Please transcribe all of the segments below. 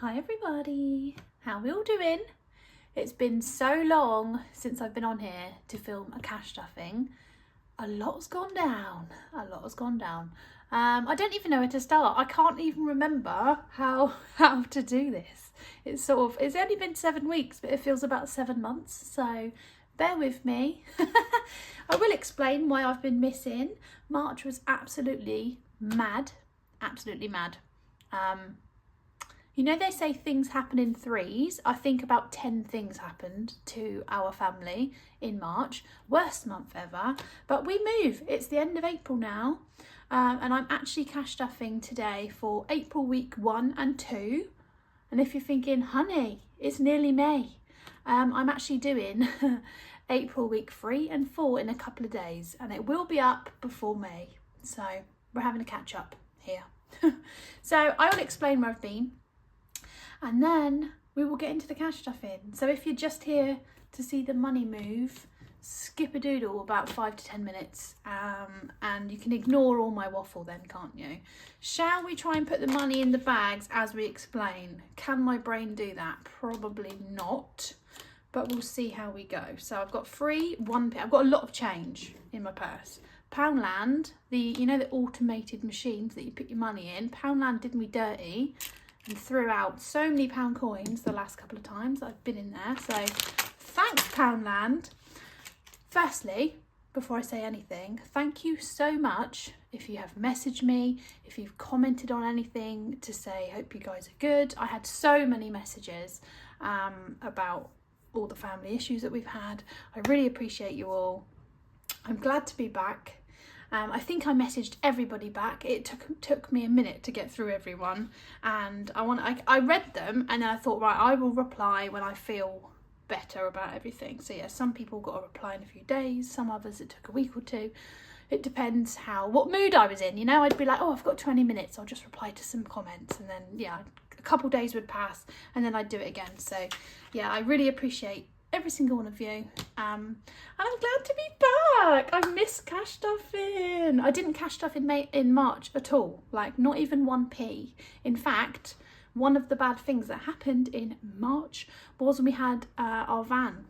Hi everybody, how we all doing? It's been so long since I've been on here to film a cash stuffing. A lot's gone down, I don't even know where to start. I can't even remember how to do this. It's only been 7 weeks, but it feels about 7 months, so bear with me. I will explain why I've been missing. March was absolutely mad. You know, they say things happen in threes. I think about 10 things happened to our family in March. Worst month ever, but we move. It's the end of April now, and I'm actually cash stuffing today for April week 1 and 2. And if you're thinking, honey, it's nearly May, I'm actually doing April week 3 and 4 in a couple of days, and it will be up before May. So we're having a catch up here. So I will explain where I've been, and then we will get into the cash stuffing. So if you're just here to see the money move, skip a doodle about 5 to 10 minutes, and you can ignore all my waffle then, can't you? Shall we try and put the money in the bags as we explain? Can my brain do that? Probably not, but we'll see how we go. So I've got I've got a lot of change in my purse. Poundland, you know the automated machines that you put your money in, Poundland did me dirty and threw out so many pound coins the last couple of times I've been in there. So thanks, Poundland. Firstly, before I say anything, thank you so much if you have messaged me, if you've commented on anything to say, hope you guys are good. I had so many messages about all the family issues that we've had. I really appreciate you all. I'm glad to be back. I think I messaged everybody back. It took me a minute to get through everyone, and I read them, and then I thought, right, I will reply when I feel better about everything. So yeah, some people got a reply in a few days, some others it took a week or two. It depends what mood I was in, you know. I'd be like, oh, I've got 20 minutes, I'll just reply to some comments, and then yeah, a couple days would pass, and then I'd do it again. So yeah, I really appreciate every single one of you, and I'm glad to be back. I miss cash stuffing. I didn't cash stuff in March at all, like not even 1p. In fact, one of the bad things that happened in March was when we had our van.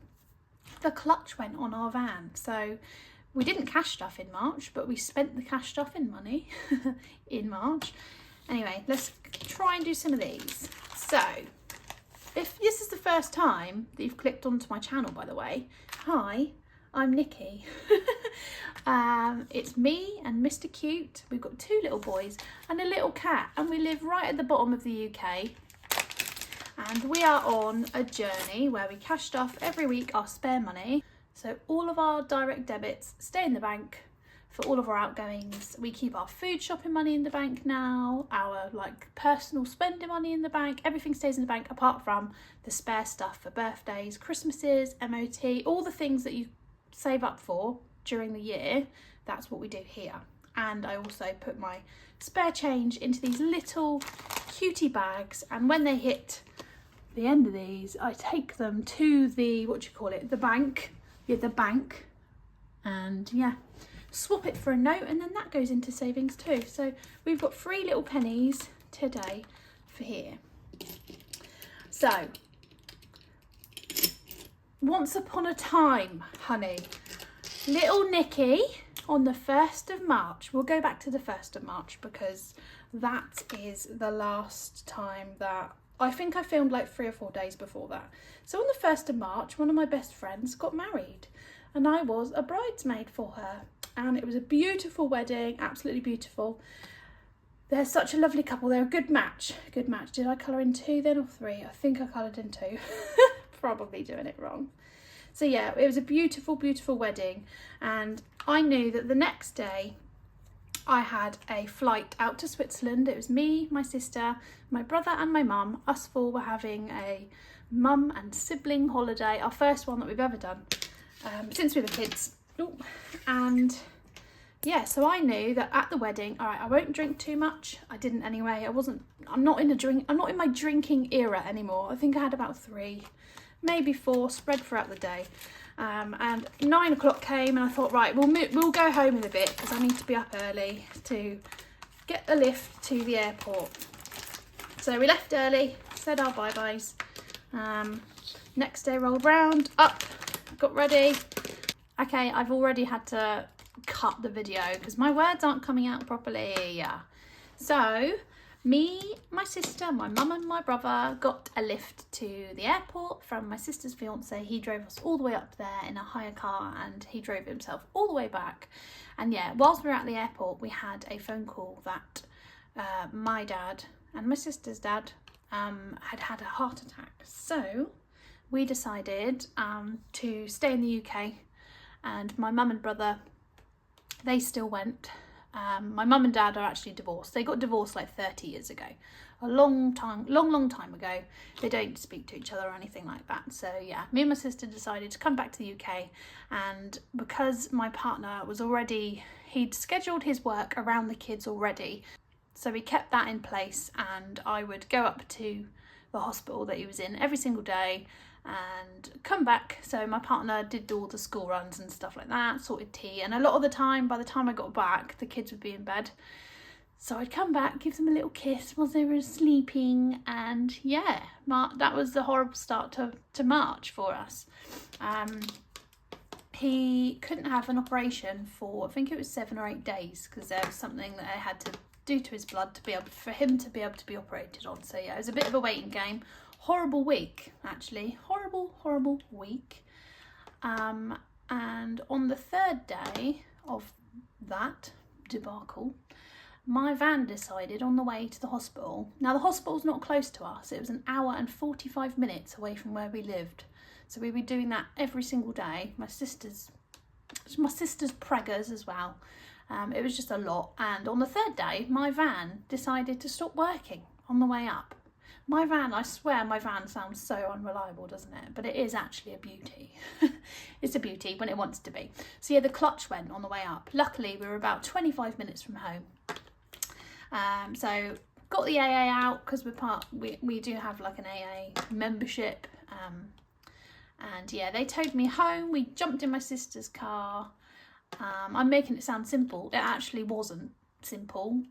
The clutch went on our van, so we didn't cash stuff in March, but we spent the cash stuffing money in March. Anyway, let's try and do some of these. So if this is the first time that you've clicked onto my channel, by the way, hi, I'm Nikki. It's me and Mr. Cute. We've got 2 little boys and a little cat, and we live right at the bottom of the UK. And we are on a journey where we cash stuff every week our spare money. So all of our direct debits stay in the bank for all of our outgoings. We keep our food shopping money in the bank now, our personal spending money in the bank. Everything stays in the bank apart from the spare stuff for birthdays, Christmases, MOT, all the things that you save up for during the year. That's what we do here. And I also put my spare change into these little cutie bags, and when they hit the end of these, I take them to the the bank. Yeah, the bank, and yeah, swap it for a note, and then that goes into savings too. So we've got 3 little pennies today for here. So once upon a time, honey, little Nikki on the 1st of March, we'll go back to the 1st of March because that is the last time that I think I filmed, like 3 or 4 days before that. So on the 1st of March, one of my best friends got married, and I was a bridesmaid for her. And it was a beautiful wedding, absolutely beautiful. They're such a lovely couple. They're a good match. Did I colour in 2 then or 3? I think I coloured in 2. Probably doing it wrong. So yeah, it was a beautiful, beautiful wedding. And I knew that the next day I had a flight out to Switzerland. It was me, my sister, my brother and my mum. Us 4 were having a mum and sibling holiday, our first one that we've ever done since we were kids. Ooh. And yeah, so I knew that at the wedding, all right, I won't drink too much. I didn't anyway. I'm not in my drinking era anymore. I think I had about 3, maybe 4 spread throughout the day. And 9 o'clock came, and I thought, right, we'll go home in a bit because I need to be up early to get the lift to the airport. So we left early, said our bye-byes. Next day rolled round, up, got ready. Okay, I've already had to cut the video because my words aren't coming out properly. So me, my sister, my mum and my brother got a lift to the airport from my sister's fiance. He drove us all the way up there in a hire car and he drove himself all the way back. And yeah, whilst we were at the airport, we had a phone call that my dad and my sister's dad had had a heart attack. So we decided to stay in the UK, and my mum and brother, they still went. My mum and dad are actually divorced. They got divorced like 30 years ago. A long time ago. They don't speak to each other or anything like that. So yeah, me and my sister decided to come back to the UK, and because my partner was already, he'd scheduled his work around the kids already, so we kept that in place, and I would go up to the hospital that he was in every single day and come back. So my partner did all the school runs and stuff like that, sorted tea, and a lot of the time, by the time I got back, the kids would be in bed. So I'd come back, give them a little kiss while they were sleeping, and yeah, that was the horrible start to March for us. He couldn't have an operation for, I think it was 7 or 8 days, because there was something that I had to do to his blood for him to be able to be operated on. So yeah, it was a bit of a waiting game. Horrible week, actually. Horrible week. And on the 3rd day of that debacle, my van decided on the way to the hospital. Now the hospital's not close to us. It was an hour and 45 minutes away from where we lived. So we'd be doing that every single day. My sister's preggers as well. It was just a lot. And on the 3rd day, my van decided to stop working on the way up. My van, I swear my van sounds so unreliable, doesn't it? But it is actually a beauty. It's a beauty when it wants to be. So yeah, the clutch went on the way up. Luckily, we were about 25 minutes from home. So got the AA out because we do have like an AA membership. And yeah, they towed me home. We jumped in my sister's car. I'm making it sound simple. It actually wasn't simple.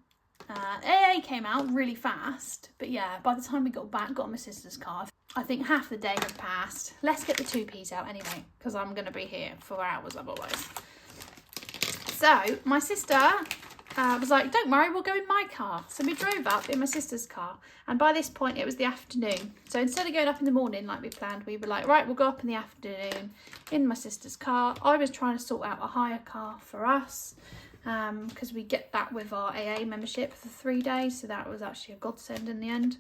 AA came out really fast, but yeah, by the time we got back, got in my sister's car, I think half the day had passed. Let's get the 2Ps out anyway, because I'm going to be here for hours otherwise. So my sister was like, don't worry, we'll go in my car. So we drove up in my sister's car, and by this point it was the afternoon. So instead of going up in the morning like we planned, we were like, right, we'll go up in the afternoon in my sister's car. I was trying to sort out a hire car for us, because we get that with our AA membership for 3 days, so that was actually a godsend in the end.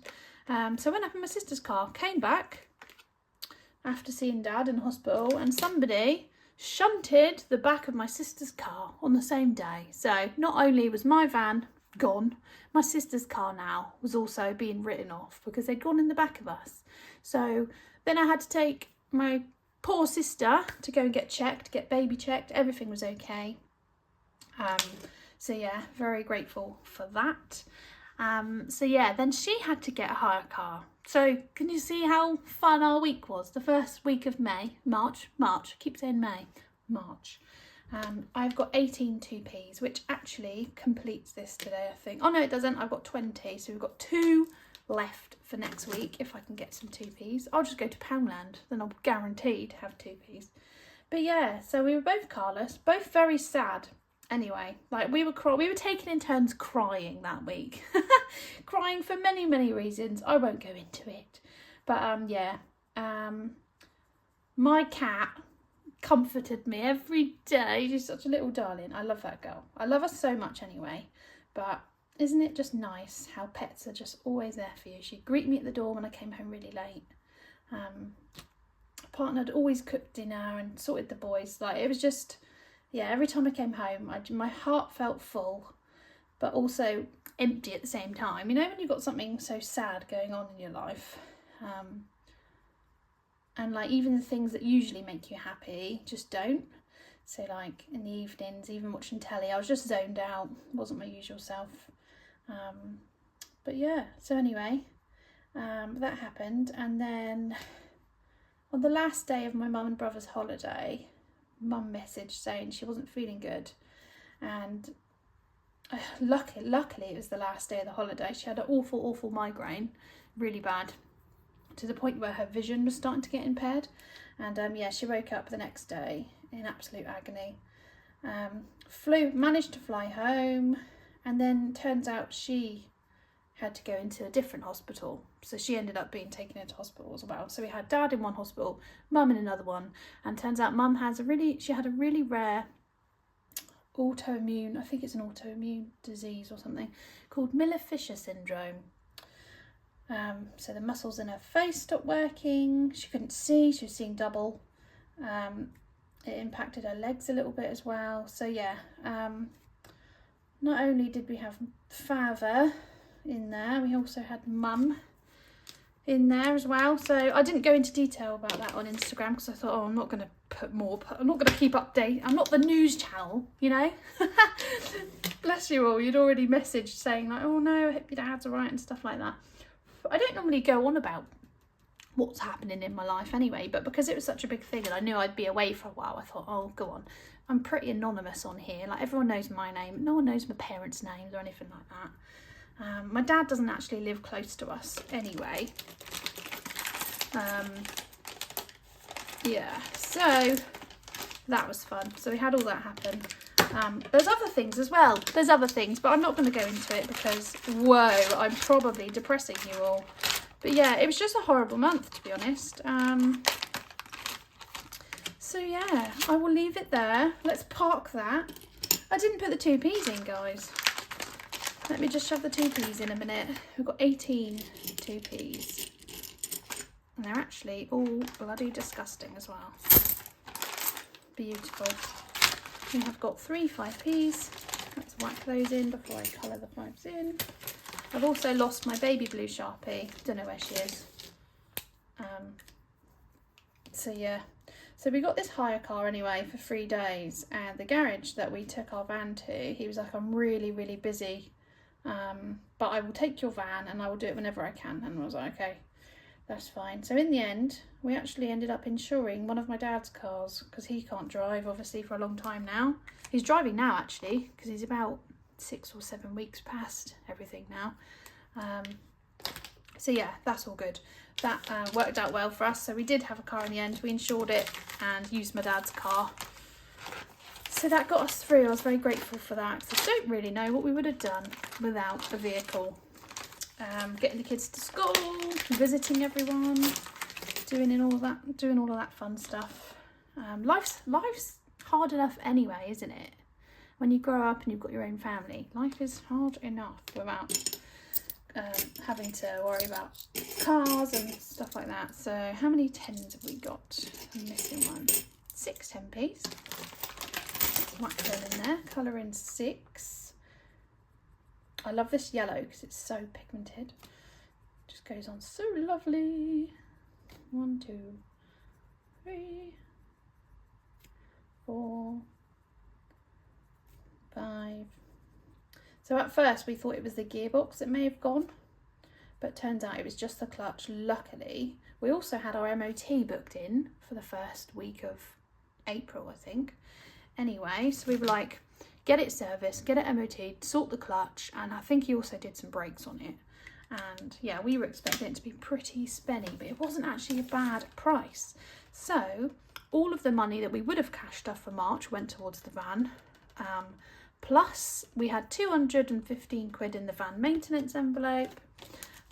So I went up in my sister's car, came back after seeing Dad in hospital, and somebody shunted the back of my sister's car on the same day. So not only was my van gone, my sister's car now was also being written off because they'd gone in the back of us. So then I had to take my poor sister to go and get baby checked. Everything was okay. So yeah, very grateful for that. So yeah, then she had to get a hire car. So can you see how fun our week was? The first week of March, I keep saying March. I've got 18 2Ps, which actually completes this today, I think. Oh no, it doesn't. I've got 20. So we've got 2 left for next week if I can get some 2Ps. I'll just go to Poundland, then I'll guaranteed have 2Ps. But yeah, so we were both carless, both very sad. Anyway, like we were taking in turns crying that week. Crying for many reasons. I won't go into it. But yeah, my cat comforted me every day. She's such a little darling. I love that girl. I love her so much anyway. But isn't it just nice how pets are just always there for you? She'd greet me at the door when I came home really late. Partner had always cooked dinner and sorted the boys. Like it was just, yeah, every time I came home, my heart felt full, but also empty at the same time. You know, when you've got something so sad going on in your life, and like even the things that usually make you happy just don't. So like in the evenings, even watching telly, I was just zoned out. Wasn't my usual self. But yeah, so anyway, that happened. And then on the last day of my mum and brother's holiday, Mum messaged saying she wasn't feeling good, and luckily it was the last day of the holiday. She had an awful migraine, really bad, to the point where her vision was starting to get impaired. And yeah, she woke up the next day in absolute agony. Managed to fly home, and then turns out she had to go into a different hospital. So she ended up being taken into hospital as well. So we had Dad in one hospital, Mum in another one, and turns out Mum had a really rare autoimmune, I think it's an autoimmune disease or something, called Miller-Fisher syndrome. So the muscles in her face stopped working, she couldn't see, she was seeing double. It impacted her legs a little bit as well. So yeah, not only did we have father in there, we also had Mum in there as well. So I didn't go into detail about that on Instagram because I thought, oh, I'm not going to put more, I'm not going to keep update, I'm not the news channel, you know. Bless you all, you'd already messaged saying like, oh no, I hope your dad's alright and stuff like that. But I don't normally go on about what's happening in my life anyway, but because it was such a big thing and I knew I'd be away for a while, I thought, oh, go on. I'm pretty anonymous on here, like everyone knows my name, no one knows my parents' names or anything like that. My dad doesn't actually live close to us anyway. Yeah, so that was fun. So we had all that happen. There's other things as well. There's other things, but I'm not going to go into it because, whoa, I'm probably depressing you all. But yeah, it was just a horrible month, to be honest. So yeah, I will leave it there. Let's park that. I didn't put the 2p's in, guys. Let me just shove the 2p's in a minute. We've got 18 2p's. And they're actually all bloody disgusting as well. Beautiful. We have got 3 5p's. Let's whack those in before I colour the 5s in. I've also lost my baby blue Sharpie. Don't know where she is. So yeah. So we got this hire car anyway for 3 days. And the garage that we took our van to, he was like, I'm really, really busy. But I will take your van and I will do it whenever I can. And I was like, okay, that's fine. So in the end, we actually ended up insuring one of my dad's cars because he can't drive, obviously, for a long time now. He's driving now, actually, because he's about 6 or 7 weeks past everything now. So yeah, that's all good. That worked out well for us. So we did have a car in the end. We insured it and used my dad's car. So that got us through. I was very grateful for that because I don't really know what we would have done without a vehicle. Getting the kids to school, visiting everyone, doing all of that fun stuff. Life's hard enough anyway, isn't it? When you grow up and you've got your own family, life is hard enough without having to worry about cars and stuff like that. So how many 10s have we got? I'm missing one. 6 10p's. Whack them in there. Colour in 6. I love this yellow because it's so pigmented. Just goes on so lovely. 1 2 3 4 5. So at first we thought it was the gearbox that may have gone, but turns out it was just the clutch, luckily. We also had our MOT booked in for the first week of April, I think. Anyway, so we were like, get it serviced, get it MOT'd, sort the clutch, and I think he also did some brakes on it. And yeah, we were expecting it to be pretty spenny, but it wasn't actually a bad price. So all of the money that we would have cashed off for March went towards the van. Plus we had 215 quid in the van maintenance envelope.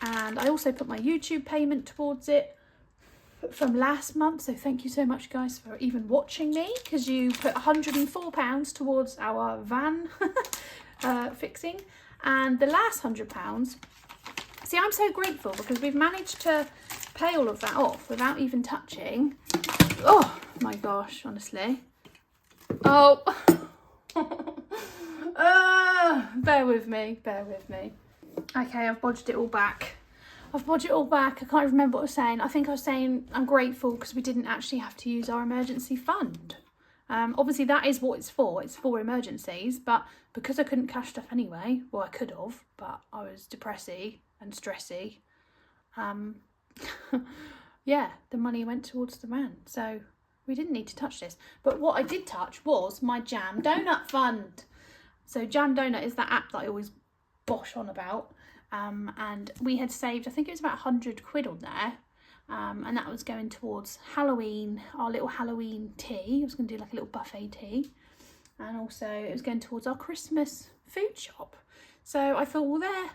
And I also put my YouTube payment towards it from last month. So thank you so much, guys, for even watching me, because you put £104 towards our van fixing. And the last £100, see, I'm so grateful because we've managed to pay all of that off without even touching. Oh my gosh, honestly. Oh, bear with me, bear with me. Okay, I've bodged it all back. I can't remember what I was saying. I think I was saying I'm grateful because we didn't actually have to use our emergency fund. Obviously that is what it's for emergencies, but because I couldn't cash stuff anyway, well, I could have, but I was depressy and stressy. Yeah, the money went towards the van, so we didn't need to touch this. But what I did touch was my Jam Doughnut fund. So Jam Doughnut is that app that I always bosh on about. And we had saved, I think it was about 100 quid on there. and that was going towards Halloween, our little Halloween tea. I was going to do like a little buffet tea, and also it was going towards our Christmas food shop. So I thought, well, they're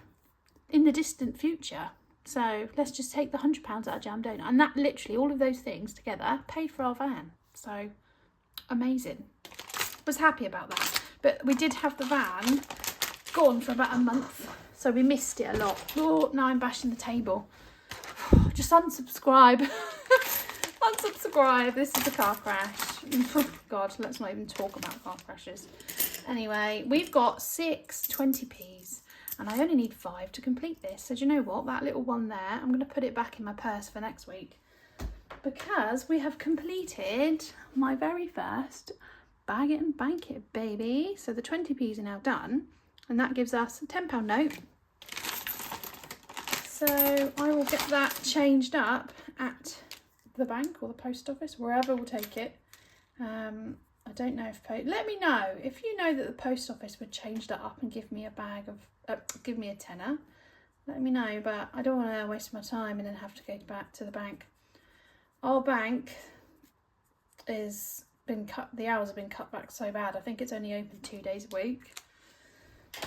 in the distant future, so let's just take the £100 out of Jam Doughnut, and that literally, all of those things together paid for our van. So amazing. Was happy about that. But we did have the van gone for about a month, so we missed it a lot. Oh, now I'm bashing the table. Just unsubscribe. Unsubscribe. This is a car crash. God, let's not even talk about car crashes. Anyway, we've got 6 20p's, and I only need 5 to complete this. So do you know what? That little one there, I'm going to put it back in my purse for next week, because we have completed my very first bag it and bank it, baby. So the 20p's are now done, and that gives us a £10 note. So I will get that changed up at the bank or the post office, wherever we'll take it. I don't know if let me know if you know that the post office would change that up and give me a bag of give me a tenner. Let me know, but I don't want to waste my time and then have to go back to the bank. Our bank is been cut, the hours have been cut back so bad. I think it's only open 2 days a week,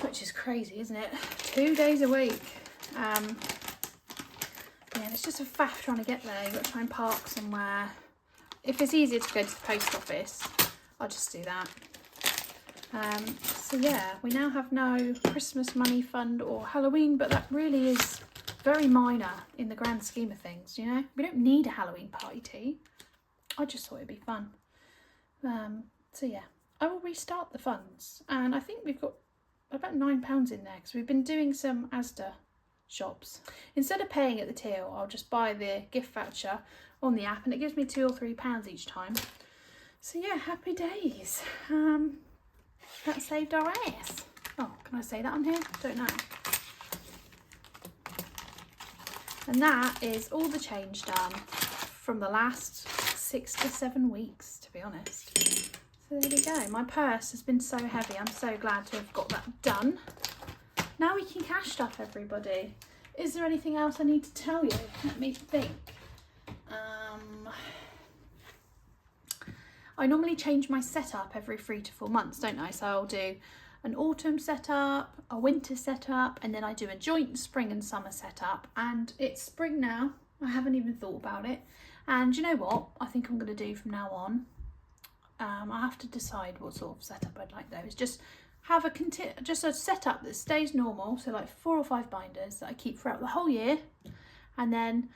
which is crazy, isn't it? 2 days a week. Yeah, it's just a faff trying to get there. You've got to try and park somewhere. If it's easier to go to the post office, I'll just do that. So yeah, we now have no Christmas money fund or Halloween, but that really is very minor in the grand scheme of things, you know? We don't need a Halloween party tea. I just thought it'd be fun. So yeah, I will restart the funds, and I think we've got about £9 in there because we've been doing some Asda shops. Instead of paying at the till, I'll just buy the gift voucher on the app, and it gives me £2 or £3 each time. So yeah, happy days. That saved our ass. Oh, can I say that on here? Don't know. And that is all the change done from the last 6 to 7 weeks, to be honest. So there we go. My purse has been so heavy. I'm so glad to have got that done. Now we can cash stuff, everybody. Is there anything else I need to tell you? Let me think. I normally change my setup every 3 to 4 months, don't I? So I'll do an autumn setup, a winter setup, and then I do a joint spring and summer setup. And it's spring now. I haven't even thought about it. And you know what I think I'm going to do from now on? I have to decide what sort of setup I'd like though. It's just have a setup that stays normal. So like 4 or 5 binders that I keep throughout the whole year. And then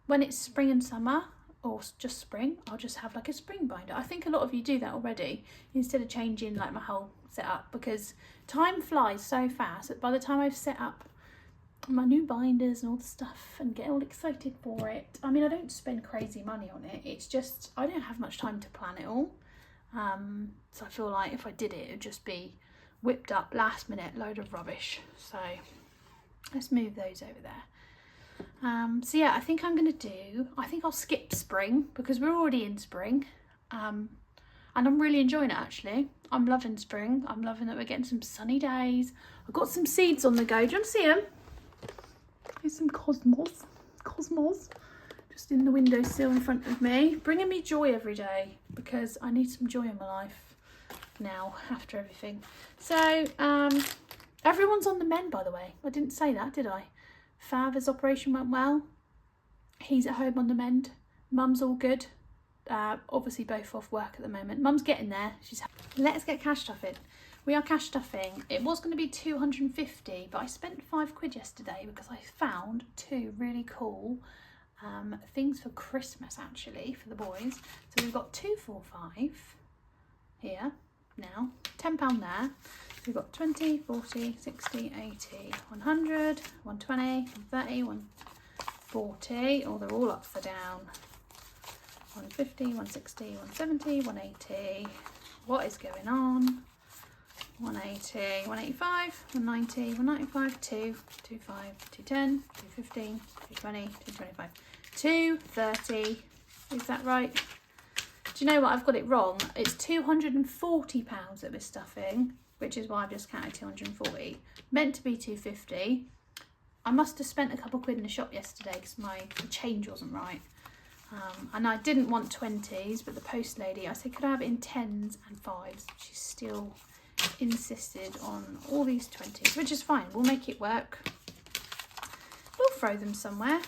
when it's spring and summer, or just spring, I'll just have like a spring binder. I think a lot of you do that already, instead of changing like my whole setup, because time flies so fast that by the time I've set up my new binders and all the stuff and get all excited for it, I mean, I don't spend crazy money on it. It's just I don't have much time to plan it all. So I feel like if I did it, it'd just be whipped up last minute load of rubbish. So let's move those over there. So yeah, I think I'll skip spring because we're already in spring, and I'm really enjoying it actually. I'm loving spring. I'm loving that we're getting some sunny days. I've got some seeds on the go. Do you want to see them? Here's some cosmos just in the windowsill in front of me, bringing me joy every day because I need some joy in my life now after everything. So everyone's on the mend, by the way. I didn't say that, did I? Father's operation went well. He's at home on the mend. Mum's all good. Obviously both off work at the moment. Mum's getting there. Let's get cash stuffing. We are cash stuffing. It was going to be 250, but I spent £5 yesterday because I found 2 really cool things for Christmas actually for the boys. So we've got 2, 4, 5 here now. £10 there. We've got 20, 40, 60, 80, 100, 120, 130, 140. Oh, they're all up for down. 150, 160, 170, 180. What is going on? 180, 185, 190, 195, 2, 225, 210, 215, 220, 225, 230. Is that right? Do you know what? I've got it wrong. It's £240 that we're stuffing, which is why I've just counted 240. Meant to be 250. I must have spent a couple quid in the shop yesterday because the change wasn't right. And I didn't want 20s, but the post lady, I said, could I have it in 10s and 5s? She still insisted on all these 20s, which is fine. We'll make it work. We'll throw them somewhere.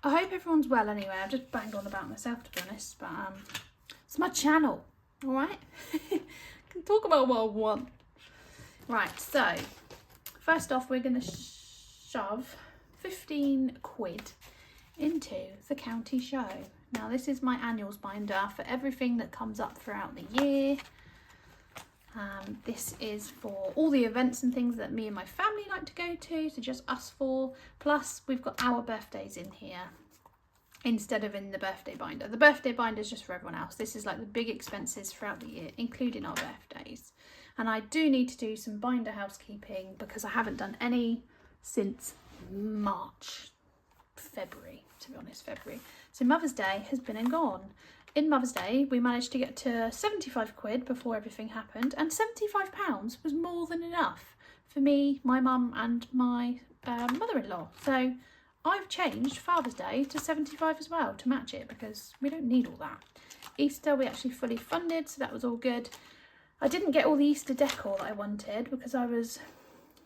I hope everyone's well anyway. I've just banged on about myself, to be honest, but it's my channel, all right? I can talk about what I want. Right, so first off, we're going to shove 15 quid into the county show. Now, this is my annuals binder for everything that comes up throughout the year. This is for all the events and things that me and my family like to go to, so just us four. Plus, we've got our birthdays in here instead of in the birthday binder. The birthday binder is just for everyone else. This is like the big expenses throughout the year, including our birthdays. And I do need to do some binder housekeeping because I haven't done any since February, to be honest, February. So Mother's Day has been and gone. In Mother's Day, we managed to get to 75 quid before everything happened, and £75 was more than enough for me, my mum and my mother-in-law. So I've changed Father's Day to 75 as well to match it because we don't need all that. Easter, we actually fully funded, so that was all good. I didn't get all the Easter decor that I wanted because I was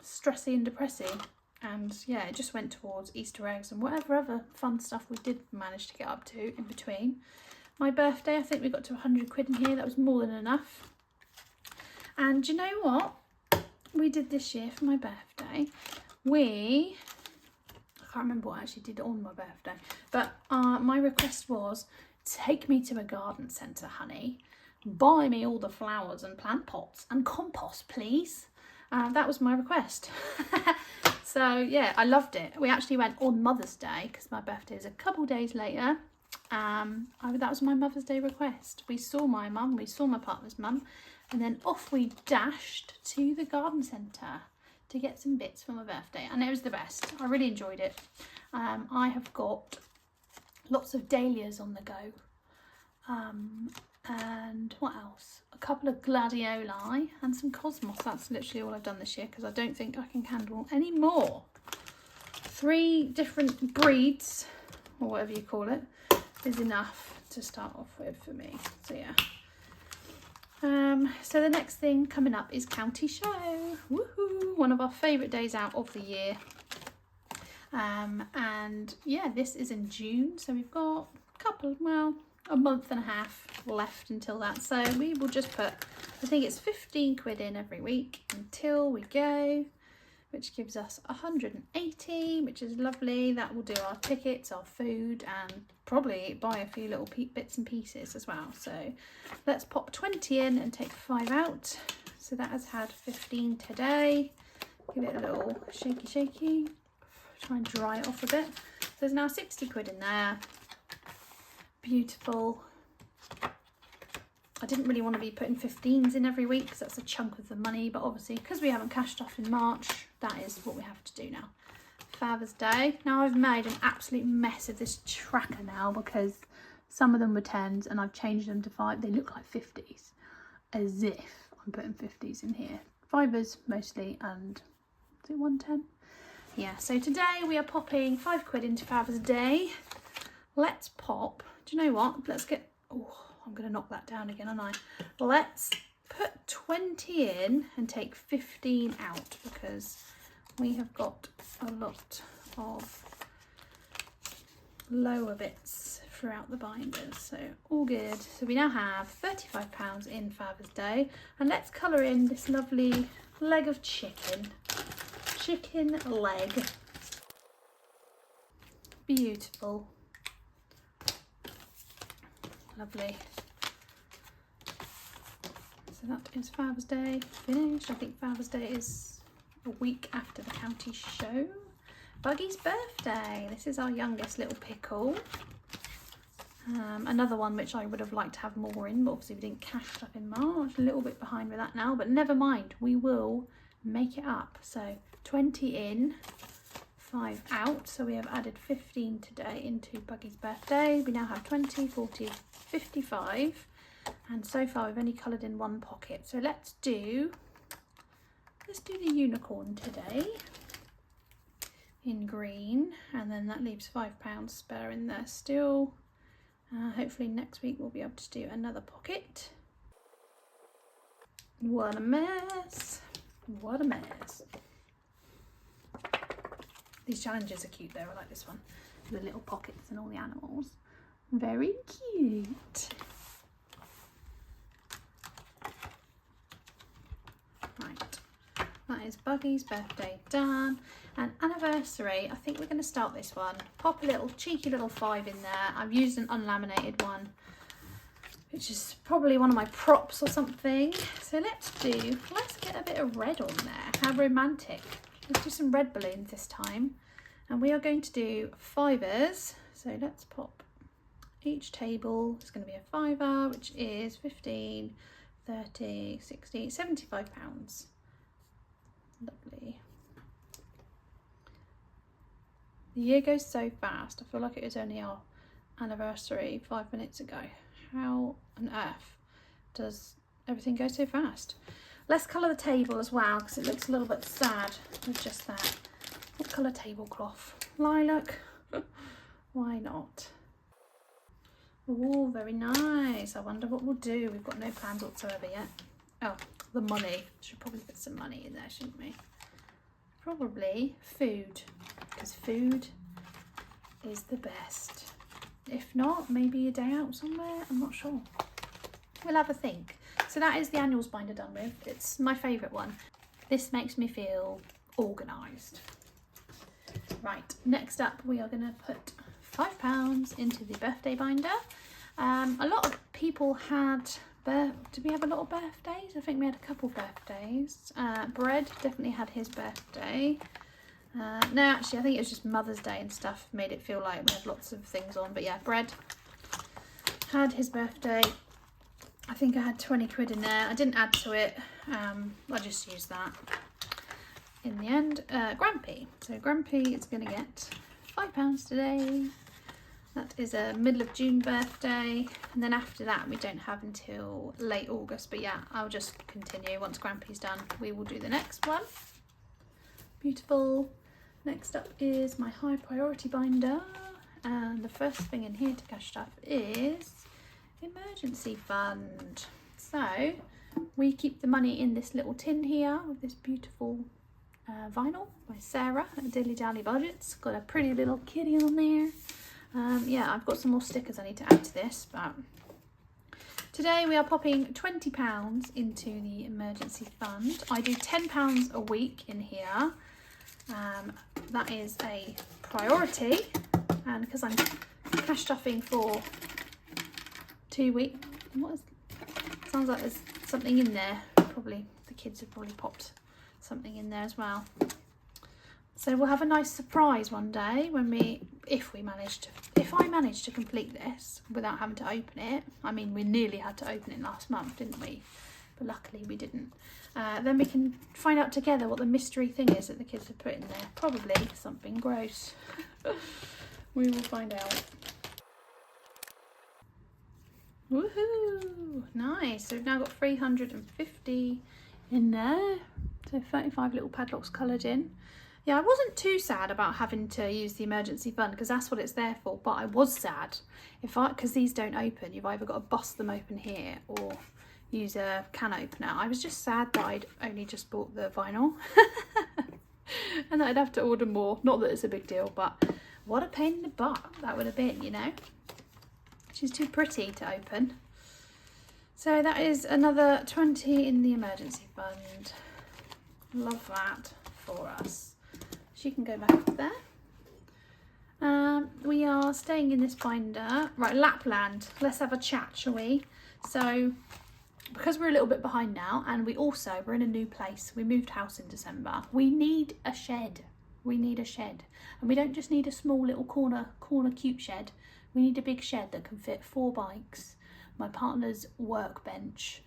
stressy and depressing. And yeah, it just went towards Easter eggs and whatever other fun stuff we did manage to get up to in between. My birthday, I think we got to 100 quid in here. That was more than enough. And do you know what we did this year for my birthday? I can't remember what I actually did on my birthday, but my request was, take me to a garden centre, honey. Buy me all the flowers and plant pots and compost, please. That was my request. So yeah, I loved it. We actually went on Mother's Day because my birthday is a couple days later. That was my Mother's Day request. We saw my mum, we saw my partner's mum, and then off we dashed to the garden centre to get some bits for my birthday, and it was the best. I really enjoyed it. I have got lots of dahlias on the go. And what else? A couple of gladioli and some cosmos. That's literally all I've done this year because I don't think I can handle any more. 3 different breeds, or whatever you call it, is enough to start off with for me. So yeah. So the next thing coming up is County Show. Woohoo! One of our favourite days out of the year. And yeah, this is in June, so we've got a month and a half left until that. So we will just put, I think it's 15 quid in every week until we go, which gives us 180, which is lovely. That will do our tickets, our food, and probably buy a few little bits and pieces as well. So let's pop 20 in and take 5 out. So that has had 15 today. Give it a little shaky. Try and dry it off a bit. So there's now 60 quid in there. Beautiful. I didn't really want to be putting 15s in every week because that's a chunk of the money, but obviously because we haven't cashed off in March, that is what we have to do now. Father's Day. Now I've made an absolute mess of this tracker now because some of them were 10s and I've changed them to 5. They look like 50s, as if I'm putting 50s in here. 5ers mostly, and is it 110? Yeah, so today we are popping 5 quid into Father's Day. Let's pop, do you know what? Let's get, oh, I'm going to knock that down again, aren't I? Let's put 20 in and take 15 out because we have got a lot of lower bits throughout the binders. So all good. So we now have £35 in Father's Day. And let's colour in this lovely leg of chicken. Chicken leg. Beautiful. Lovely. So that is Father's Day finished. I think Father's Day is a week after the county show. Buggy's birthday. This is our youngest little pickle. Another one which I would have liked to have more in, but obviously we didn't cash stuff in March. A little bit behind with that now, but never mind. We will make it up. So 20 in, 5 out. So we have added 15 today into Buggy's birthday. We now have 20, 40, 55. And so far we've only coloured in one pocket. So let's do the unicorn today. in green, and then that leaves £5 spare in there still. Hopefully next week we'll be able to do another pocket. What a mess. What a mess. These challenges are cute though, I like this one. The little pockets and all the animals. Very cute. Right, that is Buggy's birthday done. And anniversary, I think we're going to start this one. Pop a little cheeky little 5 in there. I've used an unlaminated one, which is probably one of my props or something. So let's get a bit of red on there. How romantic. Let's do some red balloons this time. And we are going to do 5s. So let's pop each table. It's going to be a 5er, which is 15, 30, 60, £75. Lovely. The year goes so fast. I feel like it was only our anniversary 5 minutes ago. How on earth does everything go so fast? Let's colour the table as well, because it looks a little bit sad with just that. What colour tablecloth? Lilac? Why not? Oh, very nice. I wonder what we'll do. We've got no plans whatsoever yet. Oh, the money. Should probably put some money in there, shouldn't we? Probably food, because food is the best. If not, maybe a day out somewhere, I'm not sure. We'll have a think. So that is the annuals binder done with. It's my favourite one. This makes me feel organised. Right, next up we are going to put £5 into the birthday binder. A lot of people had, did we have a lot of birthdays? I think we had a couple birthdays. Bread definitely had his birthday. No, actually I think it was just Mother's Day and stuff made it feel like we had lots of things on. But yeah, Bread had his birthday. I think I had 20 quid in there. I didn't add to it. I just used that in the end. Grampy. So Grampy is going to get £5 today. That is a middle of June birthday, and then after that we don't have until late August. But yeah, I'll just continue. Once Grampy's done, we will do the next one. Beautiful. Next up is my high priority binder, and the first thing in here to cash stuff is emergency fund. So we keep the money in this little tin here with this beautiful vinyl by Sarah at Dilly Dally Budgets. Got a pretty little kitty on there. Yeah, I've got some more stickers I need to add to this, but today we are popping £20 into the emergency fund. I do £10 a week in here. That is a priority, and because I'm cash stuffing for 2 weeks, sounds like there's something in there. Probably the kids have probably popped something in there as well. So we'll have a nice surprise one day when if I manage to complete this without having to open it. I mean, we nearly had to open it last month, didn't we? But luckily we didn't. Then we can find out together what the mystery thing is that the kids have put in there. Probably something gross. We will find out. Woohoo! Nice. So we've now got 350 in there. So 35 little padlocks coloured in. Yeah, I wasn't too sad about having to use the emergency fund because that's what it's there for, but I was sad because these don't open. You've either got to bust them open here or use a can opener. I was just sad that I'd only just bought the vinyl and that I'd have to order more. Not that it's a big deal, but what a pain in the butt that would have been, you know. She's too pretty to open. So that is another 20 in the emergency fund. Love that for us. She can go back up there. We are staying in this binder. Right, Lapland. Let's have a chat, shall we? So, because we're a little bit behind now, and we're in a new place. We moved house in December. We need a shed. We need a shed. And we don't just need a small little corner cute shed. We need a big shed that can fit 4 bikes, my partner's workbench.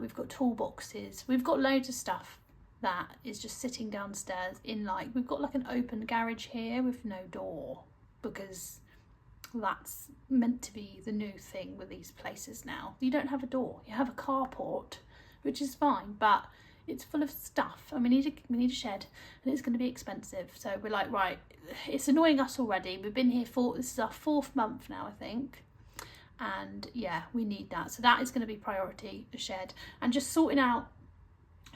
We've got toolboxes. We've got loads of stuff that is just sitting downstairs we've got like an open garage here with no door, because that's meant to be the new thing with these places now. You don't have a door, you have a carport, which is fine, but it's full of stuff and we need a shed and it's going to be expensive. So we're like, right, it's annoying us already. We've been here this is our 4th month now, I think. And yeah, we need that. So that is going to be priority, a shed, and just sorting out,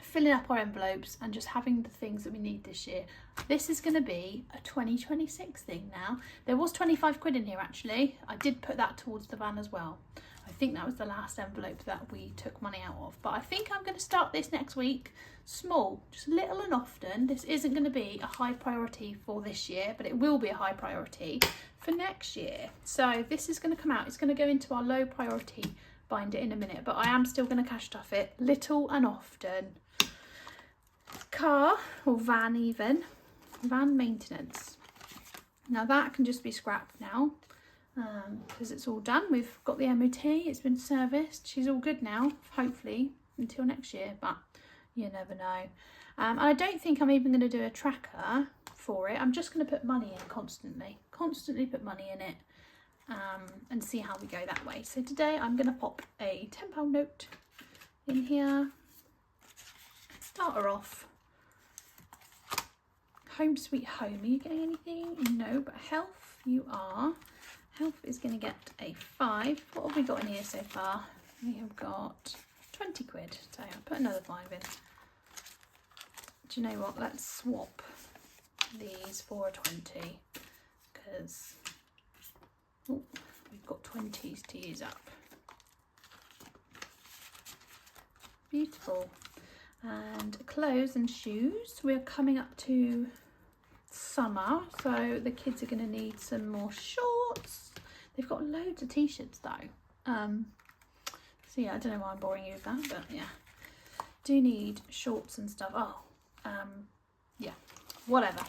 filling up our envelopes and just having the things that we need this year. This is going to be a 2026 thing now. There was 25 quid in here actually. I did put that towards the van as well. I think that was the last envelope that we took money out of. But I think I'm going to start this next week. Small, just little and often. This isn't going to be a high priority for this year, but it will be a high priority for next year. So this is going to come out. It's going to go into our low priority binder in a minute, but I am still going to cash stuff it little and often. Car or van, even van maintenance. Now that can just be scrapped now because it's all done. We've got the MOT, it's been serviced, she's all good now, hopefully until next year, but you never know. And I don't think I'm even going to do a tracker for it. I'm just going to put money in constantly put money in it, and see how we go that way. So today I'm going to pop a £10 note in here, start her off. Home sweet home, are you getting anything? No, but health you are. Health is going to get a 5. What have we got in here so far? We have got 20 quid, so I'll put another 5 in. Do you know what, let's swap these for a 20 because we've got 20s to use up. Beautiful. And clothes and shoes, we're coming up to summer, so the kids are going to need some more shorts. They've got loads of t-shirts though, so yeah, I don't know why I'm boring you with that, but yeah, do need shorts and stuff. Yeah, whatever.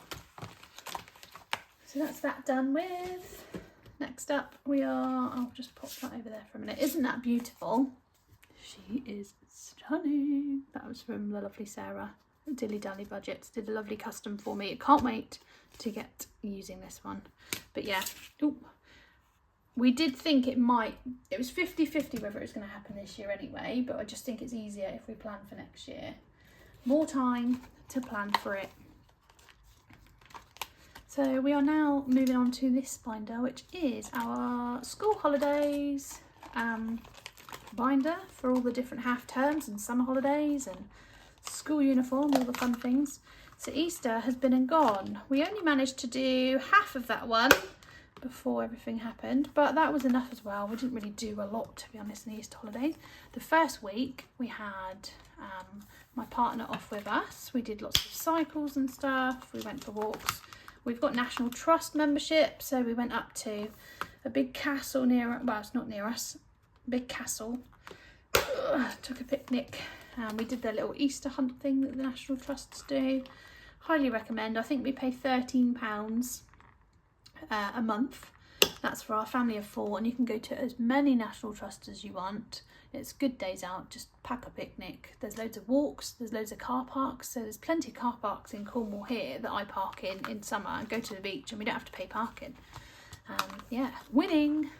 So that's that done with. Next up we are, I'll just pop that over there for a minute. Isn't that beautiful? She is stunning. That was from the lovely Sarah at Dilly Dally Budgets. Did a lovely custom for me. I can't wait to get using this one. But yeah, ooh, we did think it was 50-50 whether it was going to happen this year anyway, but I just think it's easier if we plan for next year. More time to plan for it. So we are now moving on to this binder, which is our school holidays binder for all the different half terms and summer holidays and school uniform, all the fun things. So Easter has been and gone. We only managed to do half of that one before everything happened, but that was enough as well. We didn't really do a lot, to be honest, in the Easter holiday. The first week we had my partner off with us. We did lots of cycles and stuff. We went for walks. We've got National Trust membership, so we went up to a big castle near, well, it's not near us, big castle. Took a picnic and we did their little Easter hunt thing that the National Trusts do. Highly recommend. I think we pay £13 a month. That's for our family of 4, and you can go to as many National Trusts as you want. It's good days out, just pack a picnic. There's loads of walks, there's loads of car parks, so there's plenty of car parks in Cornwall here that I park in summer and go to the beach and we don't have to pay parking. Yeah, winning.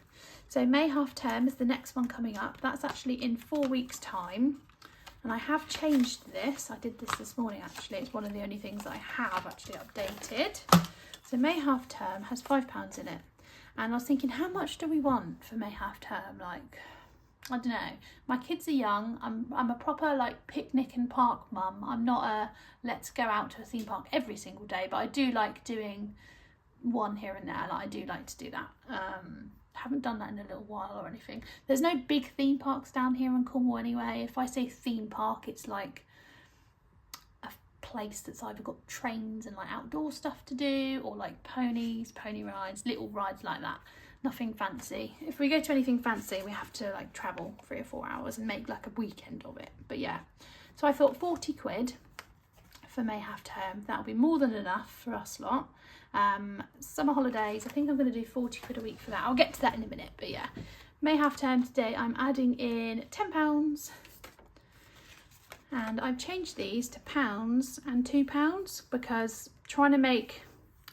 So May half term is the next one coming up. That's actually in 4 weeks time. And I have changed this. I did this morning actually. It's one of the only things that I have actually updated. So May half term has £5 in it. And I was thinking, how much do we want for May half term? Like, I don't know. My kids are young. I'm a proper like picnic and park mum. I'm not a let's go out to a theme park every single day, but I do like doing one here and there. Like I do like to do that. Haven't done that in a little while or anything. There's no big theme parks down here in Cornwall anyway. If I say theme park, it's like a place that's either got trains and like outdoor stuff to do, or like ponies, pony rides, little rides like that. Nothing fancy. If we go to anything fancy, we have to like travel 3 or 4 hours and make like a weekend of it. But yeah, so I thought 40 quid for May half term. That'll be more than enough for us lot. Summer holidays, I think I'm going to do 40 quid a week for that. I'll get to that in a minute, but yeah, May half term today I'm adding in £10, and I've changed these to pounds and £2 because trying to make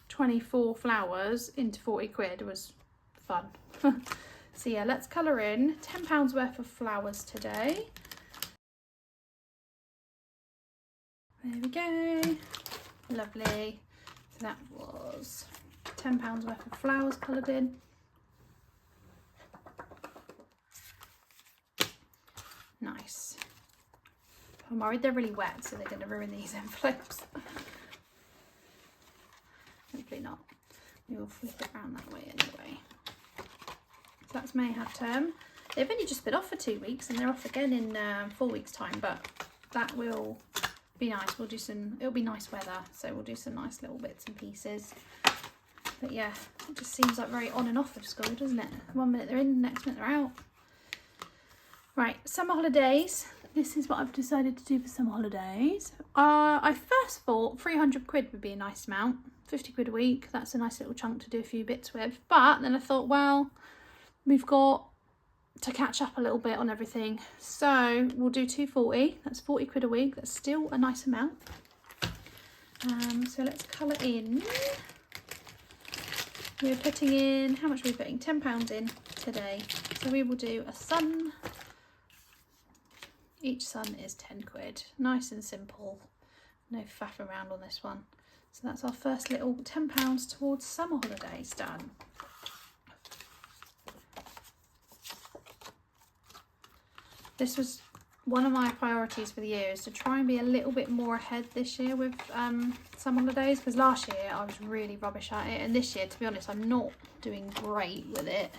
24 flowers into 40 quid was fun. So yeah, let's colour in £10 worth of flowers today. There we go. Lovely. So that was £10 worth of flowers coloured in. Nice. I'm worried they're really wet, so they're going to ruin these envelopes. Hopefully not. We will flip it around that way anyway. So that's May half term. They've only just been off for 2 weeks and they're off again in 4 weeks time, but that will be nice. We'll do some, it'll be nice weather, so we'll do some nice little bits and pieces. But yeah, it just seems like very on and off of school, doesn't it? 1 minute they're in, next minute they're out. Right, summer holidays. This is what I've decided to do for summer holidays. I first thought 300 quid would be a nice amount. 50 quid a week, that's a nice little chunk to do a few bits with. But then I thought, well, we've got to catch up a little bit on everything. So we'll do 240, that's 40 quid a week. That's still a nice amount. So let's colour in. We're putting in, how much are we putting? £10 in today. So we will do a sun. Each sun is 10 quid. Nice and simple. No faff around on this one. So that's our first little £10 towards summer holidays done. This was one of my priorities for the year, is to try and be a little bit more ahead this year with summer holidays, because last year I was really rubbish at it, and this year, to be honest, I'm not doing great with it.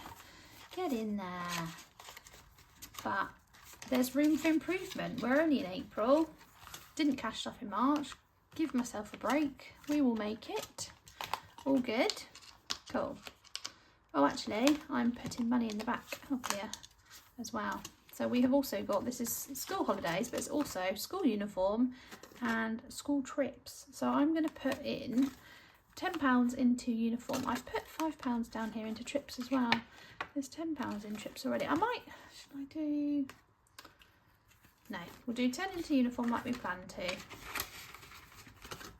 Get in there. But there's room for improvement. We're only in April. Didn't cash stuff in March. Give myself a break. We will make it. All good. Cool. Oh, actually, I'm putting money in the back up here as well. So we have also got, this is school holidays, but it's also school uniform and school trips. So I'm going to put in £10 into uniform. I've put £5 down here into trips as well. There's £10 in trips already. I might, should I do, no, we'll do 10 into uniform like we planned to.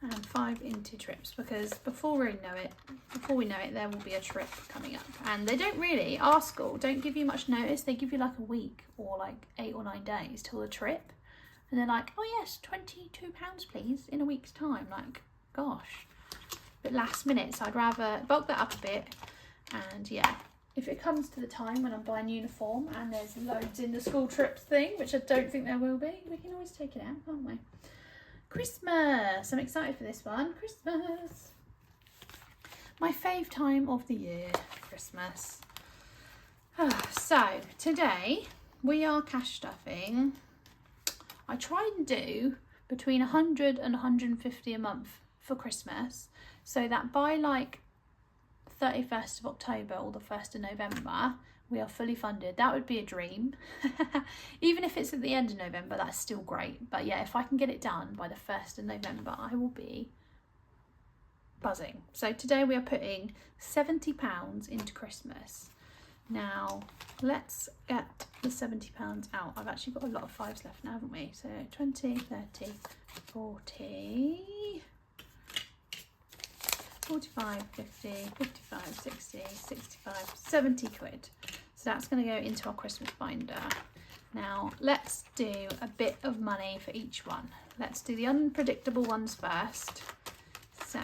And 5 into trips, because before we know it, there will be a trip coming up. And they don't really, our school don't give you much notice. They give you like a week or like 8 or 9 days till the trip. And they're like, oh yes, £22 please in a week's time. Like, gosh, but last minute. So I'd rather bulk that up a bit. And yeah, if it comes to the time when I'm buying uniform and there's loads in the school trips thing, which I don't think there will be, we can always take it out, can't we? Christmas! I'm excited for this one. Christmas! My fave time of the year, Christmas. So, today we are cash stuffing. I try and do between 100 and 150 a month for Christmas, so that by like 31st of October or the 1st of November, we are fully funded. That would be a dream. Even if it's at the end of November, that's still great. But yeah, if I can get it done by the 1st of November, I will be buzzing. So today we are putting £70 into Christmas. Now, let's get the £70 out. I've actually got a lot of 5s left now, haven't we? So 20, 30, 40... 45, 50, 55, 60, 65, 70 quid. So that's going to go into our Christmas binder. Now let's do a bit of money for each one. Let's do the unpredictable ones first. So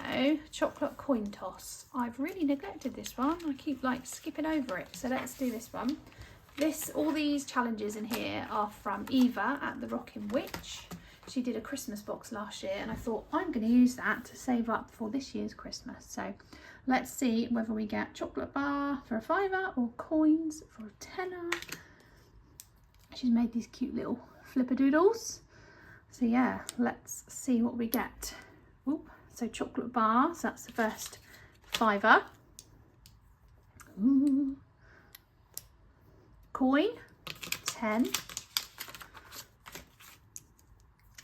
chocolate coin toss. I've really neglected this one. I keep like skipping over it. So let's do this one. All these challenges in here are from Eva at the Rockin' Witch. She did a Christmas box last year and I thought I'm going to use that to save up for this year's Christmas. So let's see whether we get chocolate bar for a £5 or coins for a £10. She's made these cute little flipperdoodles. So yeah, let's see what we get. Oop. So chocolate bar, so that's the first £5. Ooh. Coin, 10.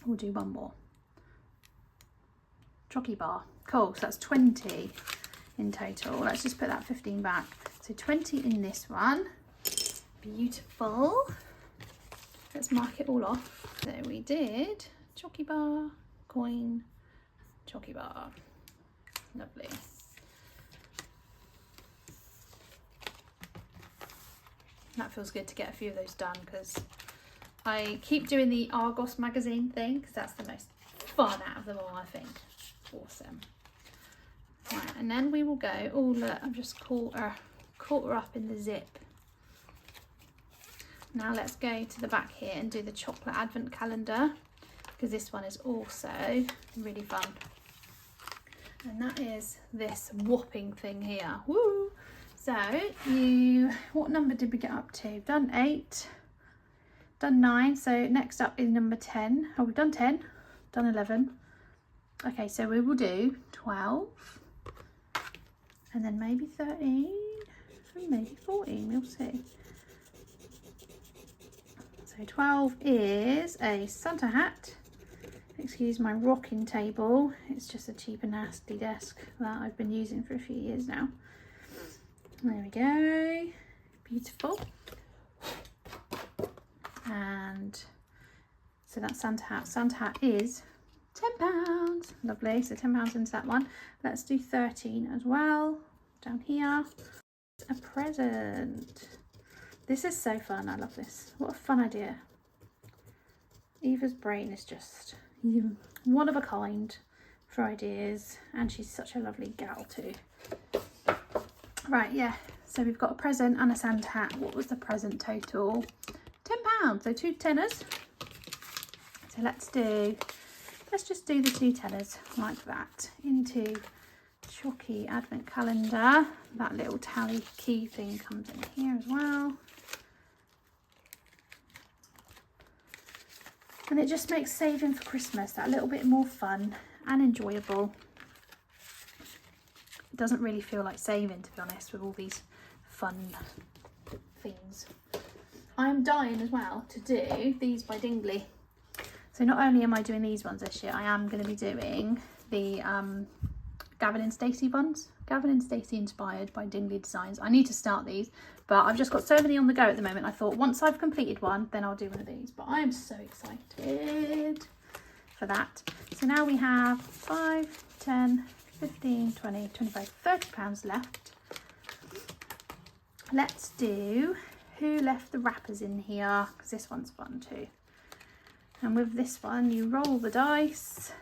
We'll do one more. Chocky bar. Cool, so that's 20 in total. Let's just put that 15 back. So 20 in this one. Beautiful. Let's mark it all off. So we did chocky bar, coin, chocky bar. Lovely. That feels good to get a few of those done, because I keep doing the Argos magazine thing, because that's the most fun out of them all, I think. Awesome. Right, and then we will go, oh look, I've just caught her up in the zip. Now let's go to the back here and do the chocolate advent calendar, because this one is also really fun. And that is this whopping thing here. Woo! So what number did we get up to? Done 8, done 9. So next up is number 10. Oh, we've done 10, done 11. Okay, so we will do 12, and then maybe 13, and maybe 14. We'll see. So 12 is a Santa hat. Excuse my rocking table, it's just a cheap and nasty desk that I've been using for a few years now. There we go, beautiful. And so that's Santa hat. Santa hat is £10, lovely. So £10 into that one. Let's do 13 as well, down here. A present. This is so fun, I love this. What a fun idea. Eva's brain is just one of a kind for ideas, and she's such a lovely gal too. Right, yeah, so we've got a present and a Santa hat. What was the present total? £10, so 2 tenors. So let's just do the 2 tenors like that into Chalky advent calendar. That little tally key thing comes in here as well. And it just makes saving for Christmas that little bit more fun and enjoyable. It doesn't really feel like saving, to be honest, with all these fun things. I'm dying as well to do these by Dingley. So not only am I doing these ones this year, I am going to be doing the Gavin and Stacey ones. Gavin and Stacey inspired by Dingley Designs. I need to start these, but I've just got so many on the go at the moment. I thought once I've completed one, then I'll do one of these. But I am so excited for that. So now we have 5, 10, 15, 20, 25, £30 left. Let's do who left the wrappers in here, because this one's fun too. And with this one, you roll the dice.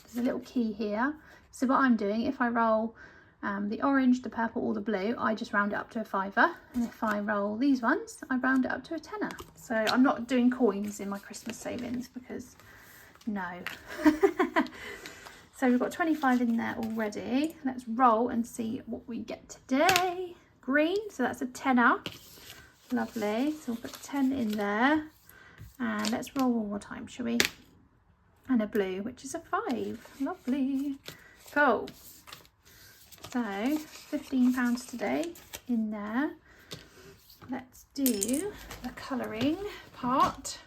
There's a little key here. So what I'm doing, if I roll the orange, the purple or the blue, I just round it up to a £5. And if I roll these ones, I round it up to a £10. So I'm not doing coins in my Christmas savings because no. So we've got 25 in there already. Let's roll and see what we get today. Green, so that's a tenner. Lovely, so we'll put 10 in there. And let's roll one more time, shall we? And a blue, which is a 5. Lovely. Cool. So £15 today in there. Let's do the colouring part.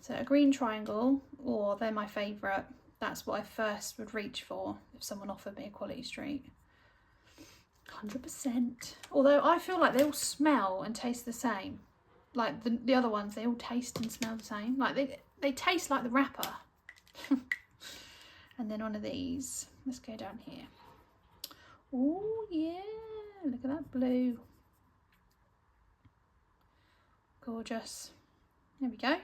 So a green triangle, or they're my favourite. That's what I first would reach for if someone offered me a quality street. 100%. Although I feel like they all smell and taste the same. Like the other ones, they all taste and smell the same. Like they taste like the wrapper. And then one of these. Let's go down here. Oh yeah, look at that blue. Gorgeous. There we go.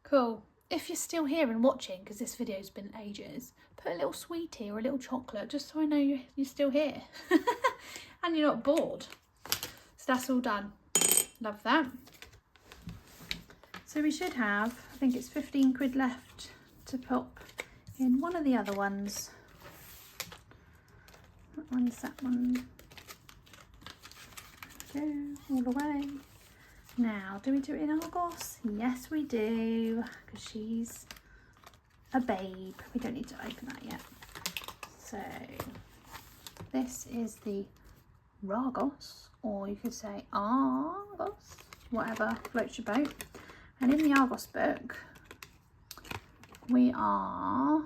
Cool. If you're still here and watching, because this video's been ages, put a little sweetie or a little chocolate just so I know you're still here. And you're not bored. So that's all done. Love that. So we should have, I think it's 15 quid left to pop in one of the other ones. That one's that one. Go all the way. Now, do we do it in Argos? Yes, we do, because she's a babe. We don't need to open that yet. So this is the Argos, or you could say Argos, whatever floats your boat. And in the Argos book, we are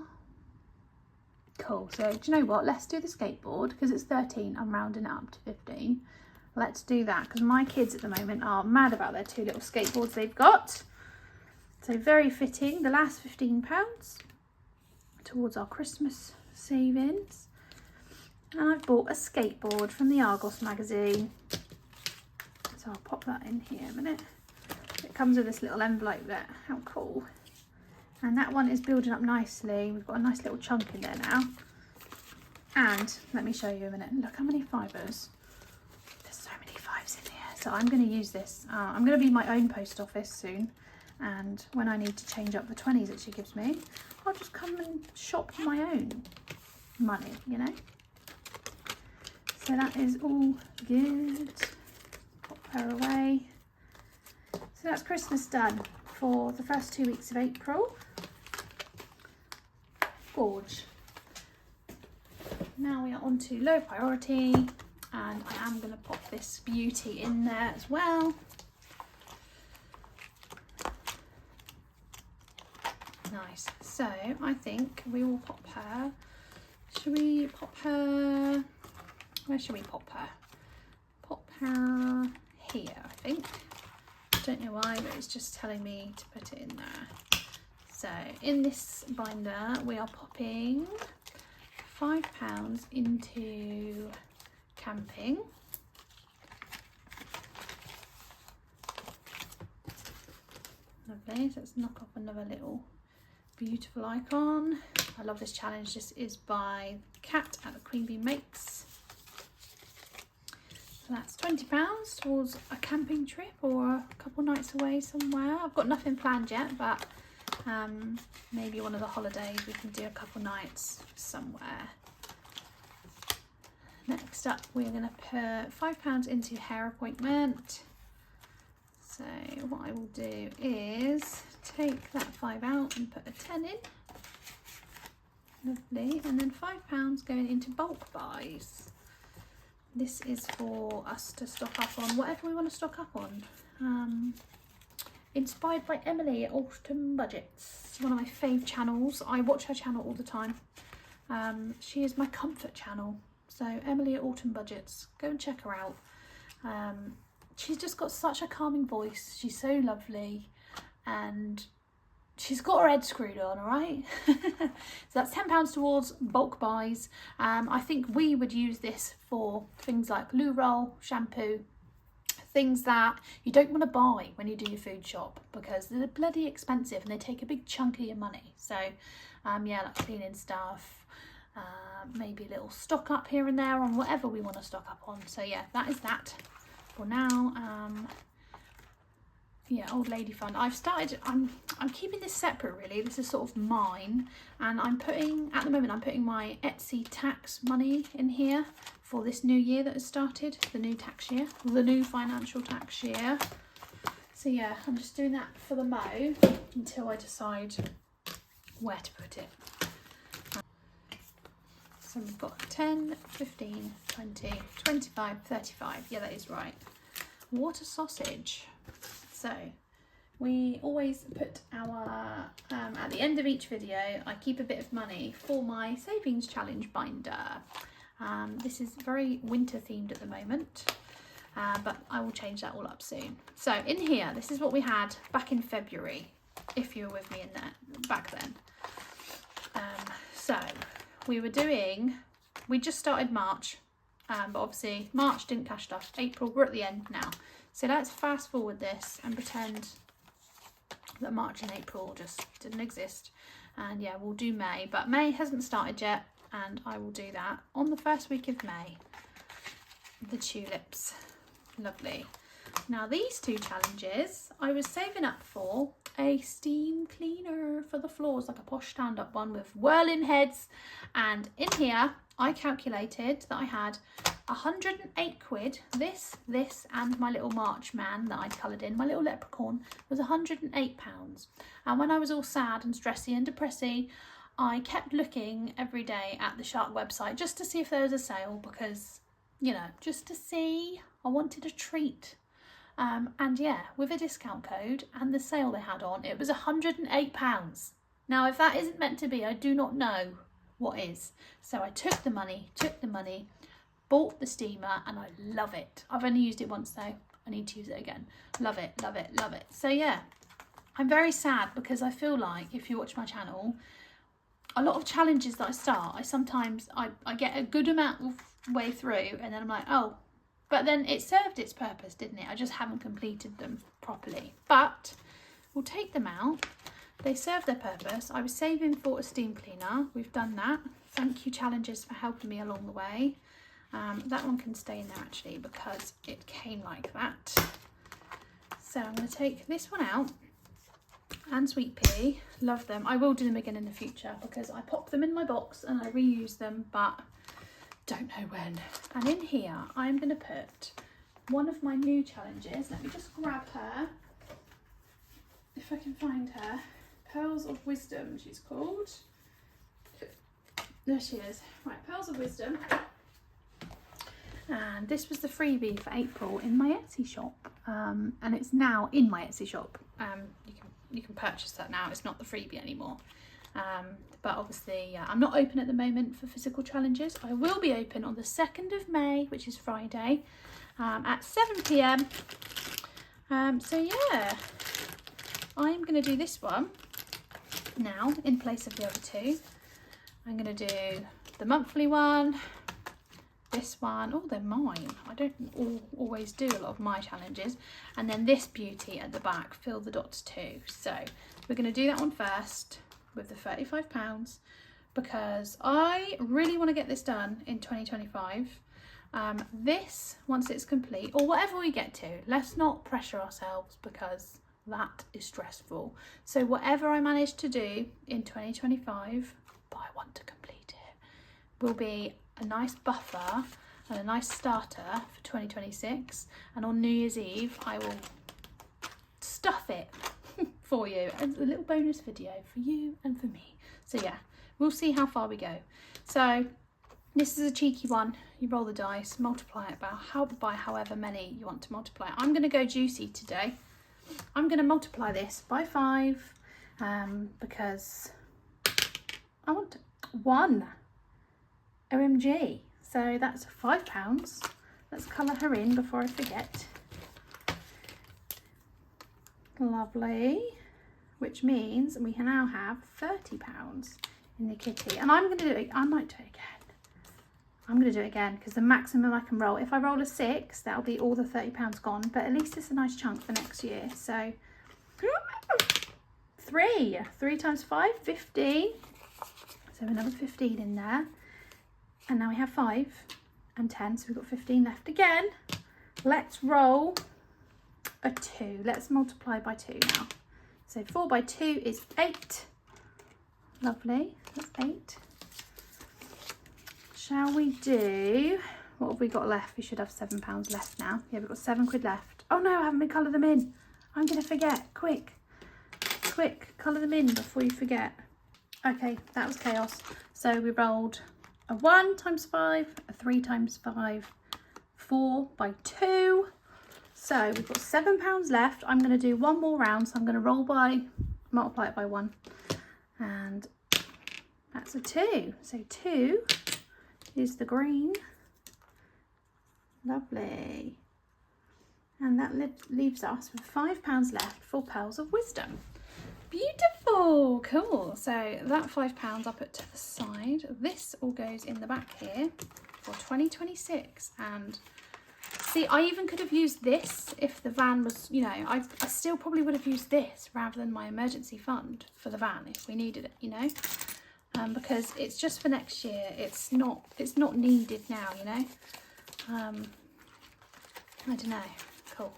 cool. So do you know what? Let's do the skateboard because it's 13. I'm rounding it up to 15. Let's do that because my kids at the moment are mad about their 2 little skateboards they've got. So very fitting. The last £15 towards our Christmas savings. And I've bought a skateboard from the Argos magazine. So I'll pop that in here a minute. It comes with this little envelope there. How cool. And that one is building up nicely. We've got a nice little chunk in there now. And let me show you a minute. Look how many fibres. There's so many fives in here. So I'm going to use this. I'm going to be my own post office soon. And when I need to change up the 20s that she gives me, I'll just come and shop my own money, you know. So that is all good. Pop her away. So that's Christmas done for the first 2 weeks of April. Gorge. Now we are on to low priority, and I am going to pop this beauty in there as well. Nice. So I think we will pop her. Should we pop her? Where should we pop her? Pop her here, I think. Don't know why, but it's just telling me to put it in there. So in this binder we are popping £5 into camping. Lovely. So let's knock off another little beautiful icon. I love this challenge. This is by Cat at the Queen Bee Makes. So that's £20 towards a camping trip or a couple nights away somewhere. I've got nothing planned yet, but maybe one of the holidays we can do a couple nights somewhere. Next up, we're going to put £5 into hair appointment. So what I will do is take that 5 out and put a 10 in. Lovely. And then £5 going into bulk buys. This is for us to stock up on whatever we want to stock up on. Inspired by Emily at Autumn Budgets, one of my fave channels. I watch her channel all the time. She is my comfort channel. So Emily at Autumn Budgets, go and check her out. She's just got such a calming voice. She's so lovely, and she's got her head screwed on, all right? So that's £10 towards bulk buys. I think we would use this for things like loo roll, shampoo, things that you don't want to buy when you do your food shop because they're bloody expensive and they take a big chunk of your money. So yeah, like cleaning stuff, maybe a little stock up here and there on whatever we want to stock up on. So yeah, that is that for now. Yeah, old lady fund. I've started, I'm keeping this separate really. This is sort of mine, and I'm putting, at the moment I'm putting my Etsy tax money in here for this new year that has started, the new tax year, the new financial tax year. So yeah, I'm just doing that for the mo until I decide where to put it. So we've got 10, 15, 20, 25, 35. Yeah, that is right. Water sausage. So we always put our, at the end of each video, I keep a bit of money for my savings challenge binder. This is very winter themed at the moment, but I will change that all up soon. So in here, this is what we had back in February, if you were with me in there back then. So we were doing, we just started March, but obviously March didn't cash stuff. April, we're at the end now. So let's fast forward this and pretend that March and April just didn't exist. And yeah, we'll do May, but May hasn't started yet, and I will do that on the first week of May. The tulips, lovely. Now these two challenges, I was saving up for a steam cleaner for the floors, like a posh stand-up one with whirling heads. And in here, I calculated that I had 108 quid. This and my little March man that I'd coloured in, my little leprechaun, was £108. And when I was all sad and stressy and depressy, I kept looking every day at the Shark website just to see if there was a sale, because, you know, just to see. I wanted a treat. And yeah, with a discount code and the sale they had on, it was £108. Now, if that isn't meant to be, I do not know what is. So I took the money, bought the steamer, and I love it. I've only used it once though. I need to use it again. Love it, love it, love it. So yeah, I'm very sad because I feel like, if you watch my channel, a lot of challenges that I start, I get a good amount of way through and then I'm like, oh, but then it served its purpose, didn't it? I just haven't completed them properly. But we'll take them out. they serve their purpose. I was saving for a steam cleaner. We've done that. Thank you, challenges, for helping me along the way. That one can stay in there actually because it came like that. So I'm going to take this one out, and Sweet Pea, love them. I will do them again in the future because I pop them in my box and I reuse them, but don't know when. And in here I'm going to put one of my new challenges. Let me just grab her, if I can find her. Pearls of Wisdom, she's called. There she is. Right, Pearls of Wisdom. And this was the freebie for April in my Etsy shop, and it's now in my Etsy shop. You can purchase that now. It's not the freebie anymore. But obviously, I'm not open at the moment for physical challenges. I will be open on the 2nd of May, which is Friday, at 7 p.m. So yeah, I'm going to do this one now in place of the other two. I'm going to do the monthly one, this one. Oh, they're mine. I don't always do a lot of my challenges. And then this beauty at the back, Fill the Dots too. So we're going to do that one first with the £35 because I really want to get this done in 2025. This, once it's complete, or whatever we get to, let's not pressure ourselves because that is stressful. So whatever I manage to do in 2025, but I want to complete it, will be a nice buffer and a nice starter for 2026. And on New Year's Eve, I will stuff it for you as a little bonus video for you and for me. So yeah, we'll see how far we go. So this is a cheeky one. You roll the dice, multiply it by however many you want to multiply. I'm going to go juicy today. I'm going to multiply this by 5 because I want 1. OMG. So that's £5. Let's colour her in before I forget. Lovely. Which means we can now have £30 in the kitty. And I'm going to do it. I might do it again. I'm going to do it again because the maximum I can roll, if I roll a 6, that'll be all the £30 gone. But at least it's a nice chunk for next year. So 3 times 5, 15. So another 15 in there. And now we have 5 and 10. So we've got 15 left again. Let's roll a 2. Let's multiply by 2 now. So 4 by 2 is 8. Lovely. That's 8. Shall we do, what have we got left? We should have £7 left now. Yeah, we've got £7 left. Oh no, I haven't coloured them in. I'm going to forget. Quick, colour them in before you forget. Okay, that was chaos. So we rolled a 1 times 5, a 3 times 5, 4 by 2. So we've got £7 left. I'm going to do one more round. So I'm going to multiply it by 1. And that's a 2. So 2 is the green. Lovely. And that leaves us with £5 left for Pearls of Wisdom. Beautiful. Cool. So that £5 I put to the side. This all goes in the back here for 2026. And see, I even could have used this if the van was, you know, I still probably would have used this rather than my emergency fund for the van if we needed it, you know. Because it's just for next year. It's not needed now, you know. I don't know. Cool.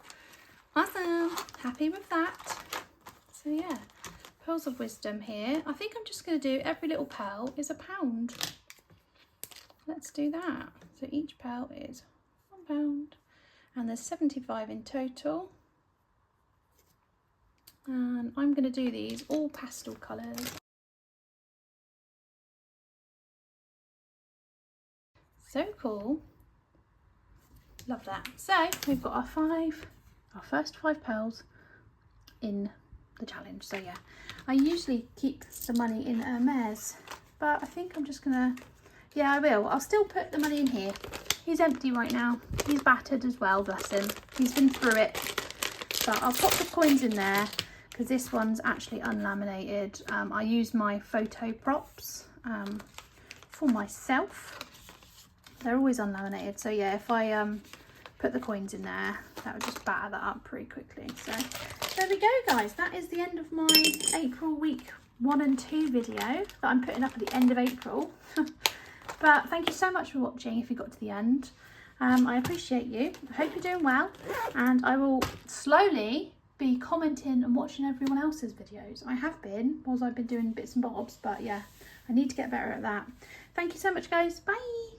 Awesome. Happy with that. So yeah, Pearls of Wisdom here. I think I'm just going to do every little pearl is £1. Let's do that. So each pearl is £1, and there's 75 in total. And I'm going to do these all pastel colours. So cool. Love that. So we've got our first 5 pearls in the challenge. So yeah, I usually keep the money in Hermes, but I think I'm just gonna, yeah, I will. I'll still put the money in here. He's empty right now. He's battered as well, bless him. He's been through it. But I'll pop the coins in there because this one's actually unlaminated. I use my photo props for myself. They're always unlaminated. So yeah, if I put the coins in there, that would just batter that up pretty quickly. So there we go, guys. That is the end of my April week 1 and 2 video that I'm putting up at the end of April. But thank you so much for watching if you got to the end. I appreciate you. I hope you're doing well, and I will slowly be commenting and watching everyone else's videos. I have been, whilst I've been doing bits and bobs, but yeah, I need to get better at that. Thank you so much, guys. Bye.